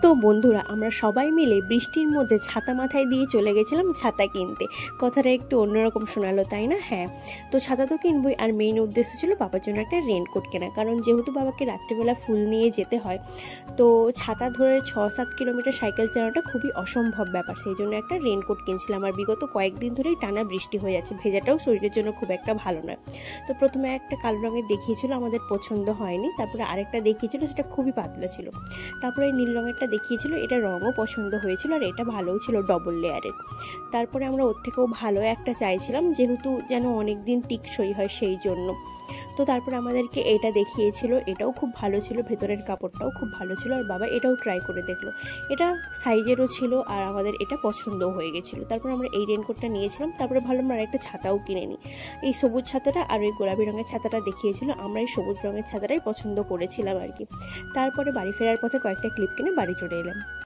তো বন্ধুরা, আমরা সবাই মিলে বৃষ্টির মধ্যে ছাতা মাথায় দিয়ে চলে গেছিলাম ছাতা কিনতে। কথাটা একটু অন্যরকম শোনালো, তাই না? হ্যাঁ, তো ছাতা তো কিনবই, আর মেইন উদ্দেশ্য ছিল বাবার জন্য একটা রেনকোট কেনা। কারণ যেহেতু বাবাকে রাত্রিবেলা ফুল নিয়ে যেতে হয়, তো ছাতা ধরে 6-7 কিলোমিটার সাইকেল চালানোটা খুবই অসম্ভব ব্যাপার। সেই জন্য একটা রেনকোট কিনছিলাম। আর বিগত কয়েকদিন ধরেই টানা বৃষ্টি হয়ে যাচ্ছে, ভেজাটাও শরীরের জন্য খুব একটা ভালো নয়। তো প্রথমে একটা কালো রঙের দেখিয়েছিল, আমাদের পছন্দ হয়নি। তারপরে আরেকটা দেখিয়েছিল, সেটা খুবই পাতলা ছিল। তারপরে নীল রঙেরটা দেখিয়েছিল, এটা রঙও পছন্দ হয়েছিল, আর এটা ভালোও ছিল, ডবল লেয়ারের। তারপরে আমরা ওর থেকেও ভালো একটা চাইছিলাম, যেহেতু যেন অনেক দিন টিকসই হয় সেই জন্য। তো তারপরে আমাদেরকে এটা দেখিয়েছিল, এটাও খুব ভালো ছিল, ভেতরের কাপড়টাও খুব ভালো ছিল। আর বাবা এটাও ট্রাই করে দেখলো, এটা সাইজেরও ছিল, আর আমাদের এটা পছন্দও হয়ে গেছিলো। তারপর আমরা এই রেনকোটটা নিয়েছিলাম। তারপরে ভালো আমরা একটা ছাতাও কিনে নিই। এই সবুজ ছাতাটা আর ওই গোলাপি রঙের ছাতাটা দেখিয়েছিল, আমরা এই সবুজ রঙের ছাতাটাই পছন্দ করেছিলাম আর কি। তারপরে বাড়ি ফেরার পথে কয়েকটা ক্লিপ কিনে বাড়ি চলে এলাম।